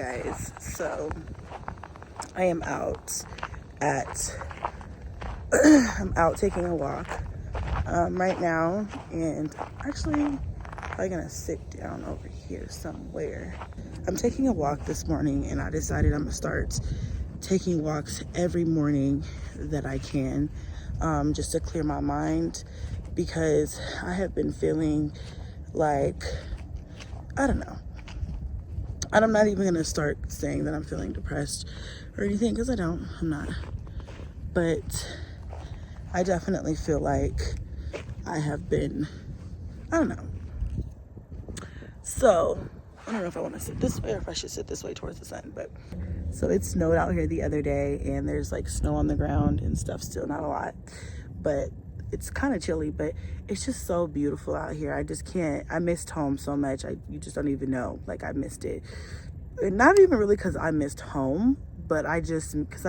guys, so I am out at I'm out taking a walk right now, and actually I'm gonna sit down over here somewhere. I'm taking a walk this morning, and I decided I'm gonna start taking walks every morning that I can, just to clear my mind, because I have been feeling like, I don't know. And I'm not even gonna start saying that I'm feeling depressed or anything, because I'm not. But I definitely feel like I have been, I don't know. So, I don't know if I want to sit this way or if I should sit this way towards the sun, but so it snowed out here the other day, and there's like snow on the ground and stuff still, not a lot, but it's kind of chilly, but it's just so beautiful out here. I just can't, I missed home so much. You just don't even know, like, I missed it. And not even really because I missed home, but because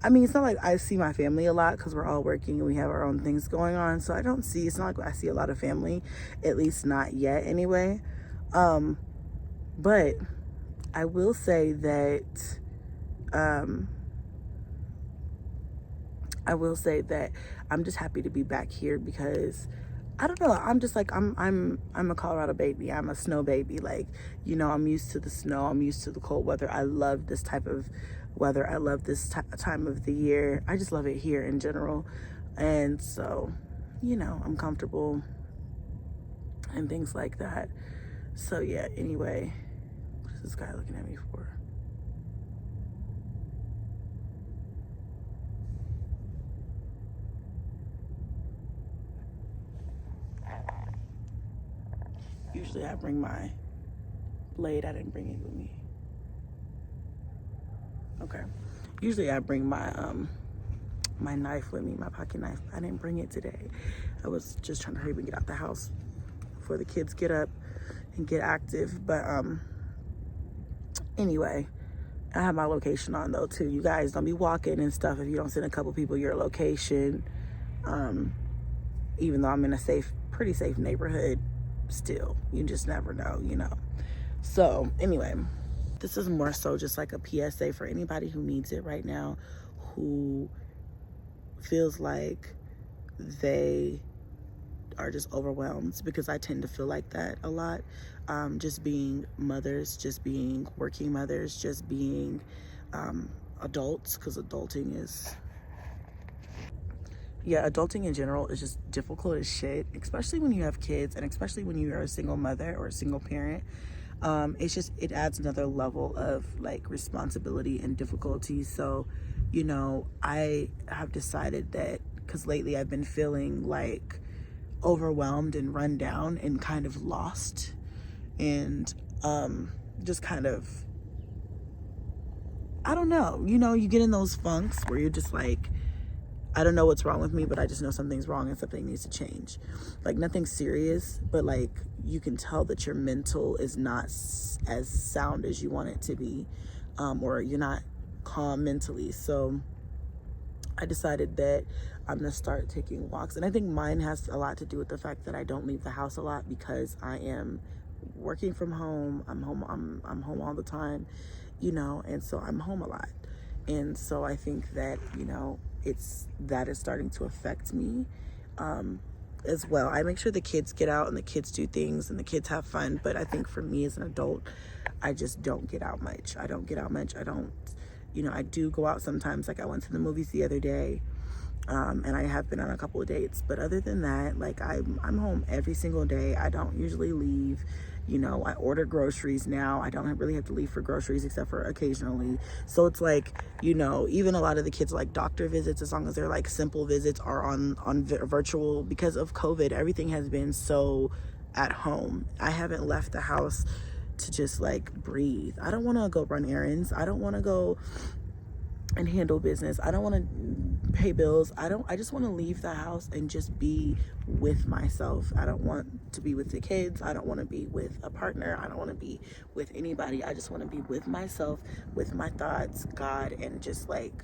I mean, it's not like I see my family a lot because we're all working and we have our own things going on. So it's not like I see a lot of family, at least not yet anyway. But I will say that, I'm just happy to be back here, because I don't know, I'm just like, I'm a Colorado baby. I'm a snow baby. Like, you know, I'm used to the snow. I'm used to the cold weather. I love this type of weather. I love this time of the year. I just love it here in general. And so, you know, I'm comfortable and things like that. So yeah, anyway, what is this guy looking at me for? Usually I bring my blade. I didn't bring it with me. Okay. Usually I bring my my knife with me, my pocket knife. I didn't bring it today. I was just trying to hurry and get out the house before the kids get up and get active. But anyway, I have my location on though too. You guys don't be walking and stuff if you don't send a couple people your location. Even though I'm in a pretty safe neighborhood, still, you just never know, you know. So anyway, this is more so just like a PSA for anybody who needs it right now, who feels like they are just overwhelmed, because I tend to feel like that a lot. Just being mothers, just being working mothers, just being adults, because adulting in general is just difficult as shit, especially when you have kids, and especially when you are a single mother or a single parent. It adds another level of like responsibility and difficulty. So, you know, I have decided that, because lately I've been feeling like overwhelmed and run down and kind of lost, and just kind of, I don't know, you know, you get in those funks where you're just like, I don't know what's wrong with me, but I just know something's wrong and something needs to change. Like, nothing serious, but like, you can tell that your mental is not as sound as you want it to be, or you're not calm mentally. So I decided that I'm gonna start taking walks, and I think mine has a lot to do with the fact that I don't leave the house a lot, because I am working from home. I'm home all the time, you know, and so I'm home a lot. And so I think that, you know, that is starting to affect me as well. I make sure the kids get out and the kids do things and the kids have fun, but I think for me as an adult, I just don't get out much. I don't, you know, I do go out sometimes. Like, I went to the movies the other day, and I have been on a couple of dates, but other than that, like, I'm home every single day. I don't usually leave. You know, I order groceries now. I don't really have to leave for groceries except for occasionally. So it's like, you know, even a lot of the kids like doctor visits, as long as they're like simple visits, are on virtual. Because of COVID, everything has been so at home. I haven't left the house to just like breathe. I don't want to go run errands. I don't want to go and handle business. I don't want to pay bills. I just want to leave the house and just be with myself. I don't want to be with the kids. I don't want to be with a partner. I don't want to be with anybody. I just want to be with myself, with my thoughts, God, and just like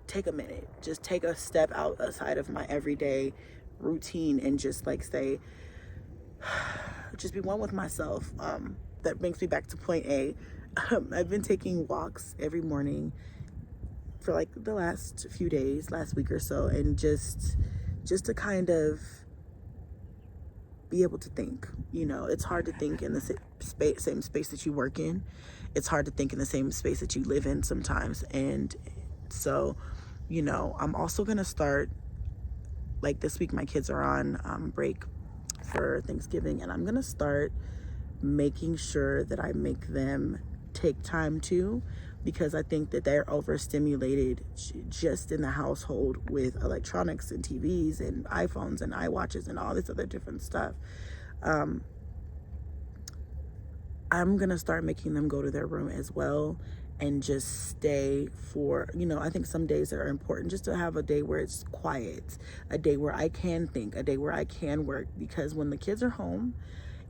take a minute, just take a step outside of my everyday routine and just like say, just be one with myself. that brings me back to point A. I've been taking walks every morning for like the last few days, last week or so, and just to kind of be able to think. You know, it's hard to think in the same space that you work in. It's hard to think in the same space that you live in sometimes. And so, you know, I'm also gonna start, like this week my kids are on break for Thanksgiving, and I'm gonna start making sure that I make them take time too, because I think that they're overstimulated just in the household with electronics and TVs and iPhones and iWatches and all this other different stuff. I'm gonna start making them go to their room as well and just stay for, you know, I think some days are important just to have a day where it's quiet, a day where I can think, a day where I can work, because when the kids are home,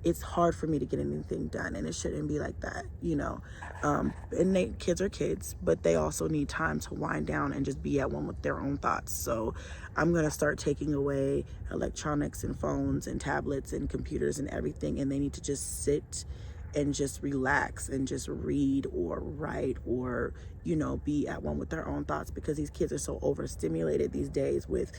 it's hard for me to get anything done, and it shouldn't be like that, you know. And kids are kids, but they also need time to wind down and just be at one with their own thoughts. So I'm gonna start taking away electronics and phones and tablets and computers and everything, and they need to just sit and just relax and just read or write or, you know, be at one with their own thoughts, because these kids are so overstimulated these days with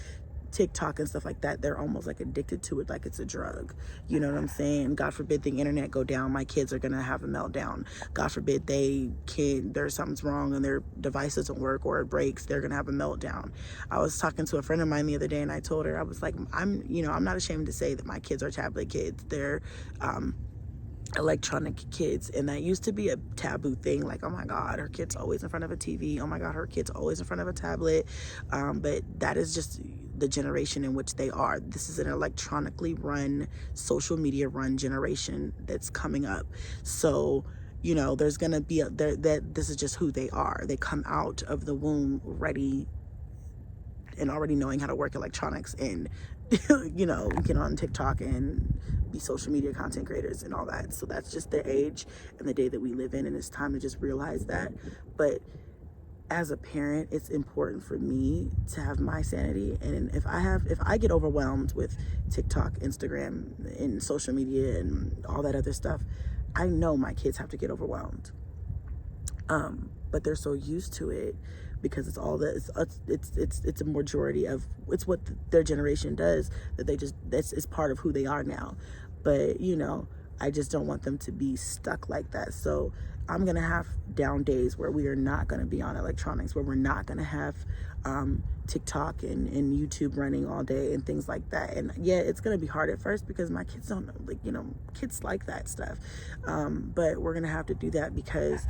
TikTok and stuff like that. They're almost like addicted to it, like it's a drug. You know what I'm saying? God forbid the internet go down, my kids are gonna have a meltdown. God forbid there's something's wrong and their device doesn't work or it breaks, they're gonna have a meltdown. I was talking to a friend of mine the other day, and I told her, I was like, I'm not ashamed to say that my kids are tablet kids. They're electronic kids, and that used to be a taboo thing, like, oh my god, her kid's always in front of a TV, oh my god, her kid's always in front of a tablet. But that is just the generation in which they are. This is an electronically run, social media run generation that's coming up. So, you know, there's gonna be this is just who they are. They come out of the womb ready and already knowing how to work electronics and you know, get on TikTok and be social media content creators and all that. So that's just the age and the day that we live in, and it's time to just realize that. But as a parent, it's important for me to have my sanity, and if I get overwhelmed with TikTok, Instagram, and social media and all that other stuff, I know my kids have to get overwhelmed. But they're so used to it, because it's all that it's a majority of, it's what their generation does, that it's part of who they are now. But, you know, I just don't want them to be stuck like that. So I'm gonna have down days where we are not gonna be on electronics, where we're not gonna have TikTok and YouTube running all day and things like that. And yeah, it's gonna be hard at first, because my kids don't, like, you know, kids like that stuff. But we're gonna have to do that, because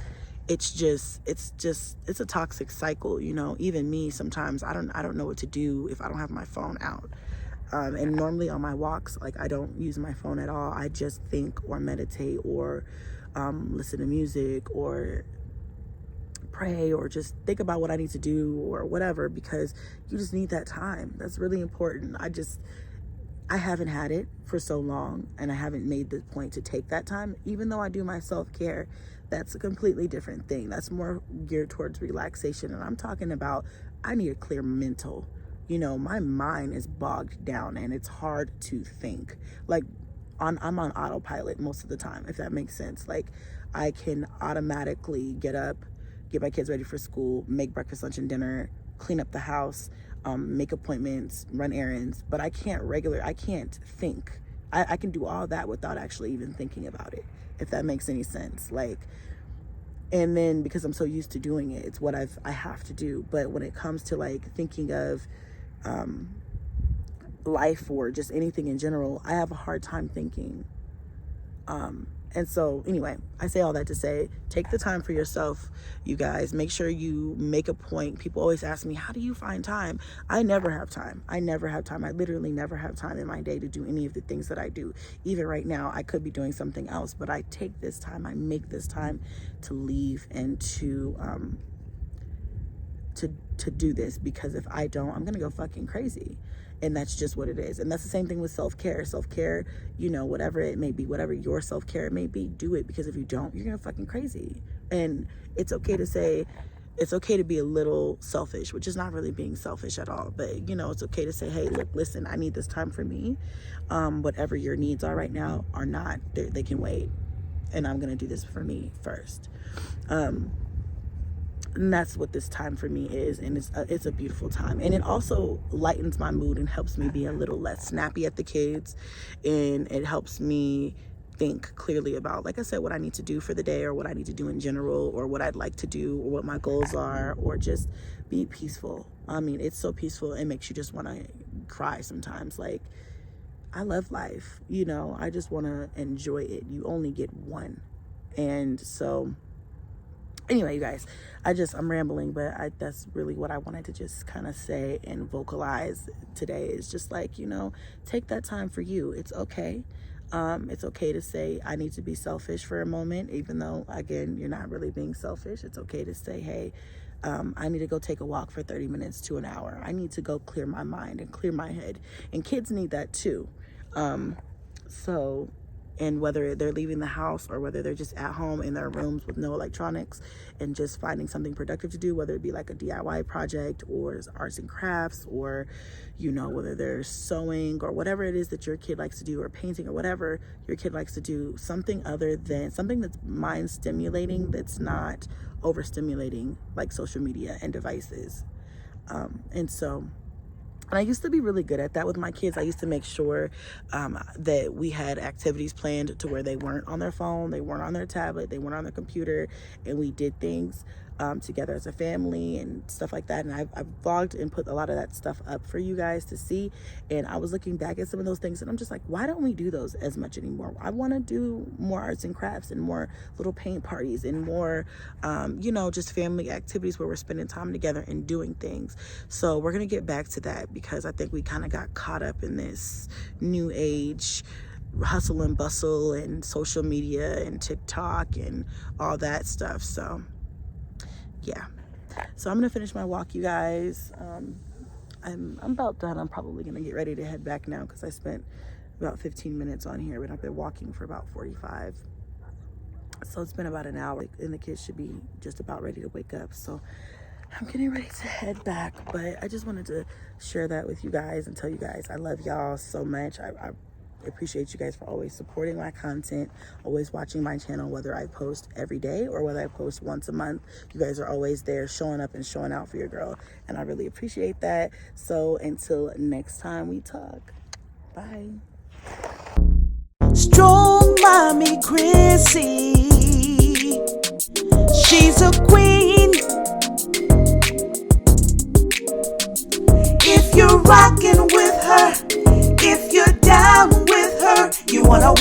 it's a toxic cycle, you know. Even me, sometimes I don't know what to do if I don't have my phone out. And normally on my walks, like, I don't use my phone at all. I just think or meditate or listen to music or pray or just think about what I need to do or whatever, because you just need that time. That's really important. I haven't had it for so long, and I haven't made the point to take that time. Even though I do my self-care, that's a completely different thing. That's more geared towards relaxation. And I'm talking about, I need a clear mental. You know, my mind is bogged down and it's hard to think. Like, I'm on autopilot most of the time, if that makes sense. Like, I can automatically get up, get my kids ready for school, make breakfast, lunch, and dinner, clean up the house, make appointments, run errands, but I can't think. I can do all that without actually even thinking about it, if that makes any sense. Like, and then because I'm so used to doing it, it's what I have to do. But when it comes to like thinking of life or just anything in general, I have a hard time thinking. And so anyway, I say all that to say, take the time for yourself, you guys. Make sure you make a point. People always ask me, how do you find time? I never have time. I literally never have time in my day to do any of the things that I do. Even right now, I could be doing something else, but I take this time, I make this time to leave and to do this, because if I don't, I'm gonna go fucking crazy. And that's just what it is. And that's the same thing with self-care. Self-care, you know, whatever it may be, whatever your self-care may be, do it, because if you don't, you're gonna fucking crazy. And it's okay to say, it's okay to be a little selfish, which is not really being selfish at all. But, you know, it's okay to say, hey, look, listen, I need this time for me. Whatever your needs are right now are not, they can wait. and I'm going to do this for me first. And that's what this time for me is, and it's a beautiful time, and it also lightens my mood and helps me be a little less snappy at the kids, and it helps me think clearly about, like I said, what I need to do for the day, or what I need to do in general, or what I'd like to do, or what my goals are, or just be peaceful. I mean, it's so peaceful, it makes you just want to cry sometimes. Like, I love life, you know, I just want to enjoy it. You only get one. And so anyway, you guys, I'm rambling, but that's really what I wanted to just kind of say and vocalize today, is just like, you know, take that time for you. It's okay. It's okay to say, I need to be selfish for a moment, even though, again, you're not really being selfish. It's okay to say, hey, I need to go take a walk for 30 minutes to an hour. I need to go clear my mind and clear my head. And kids need that too. And whether they're leaving the house or whether they're just at home in their rooms with no electronics and just finding something productive to do, whether it be like a DIY project or arts and crafts, or, you know, whether they're sewing or whatever it is that your kid likes to do, or painting, or whatever your kid likes to do, something other than something that's mind stimulating, that's not overstimulating, like social media and devices. And I used to be really good at that with my kids. I used to make sure that we had activities planned to where they weren't on their phone, they weren't on their tablet, they weren't on their computer, and we did things together as a family and stuff like that. And I've vlogged and put a lot of that stuff up for you guys to see. And I was looking back at some of those things, and I'm just like, why don't we do those as much anymore? I want to do more arts and crafts and more little paint parties and more, you know, just family activities where we're spending time together and doing things. So we're going to get back to that, because I think we kind of got caught up in this new age hustle and bustle and social media and TikTok and all that stuff. So yeah, so I'm gonna finish my walk, you guys. I'm about done. I'm probably gonna get ready to head back now, because I spent about 15 minutes on here, but I've been walking for about 45. So it's been about an hour, and the kids should be just about ready to wake up. So I'm getting ready to head back, but I just wanted to share that with you guys and tell you guys I love y'all so much. I appreciate you guys for always supporting my content, always watching my channel, whether I post every day or whether I post once a month. You guys are always there, showing up and showing out for your girl, and I really appreciate that. So until next time we talk, bye. Strong mommy Chrissy, she's a queen. If you're rocking with her, if you're down with her, you wanna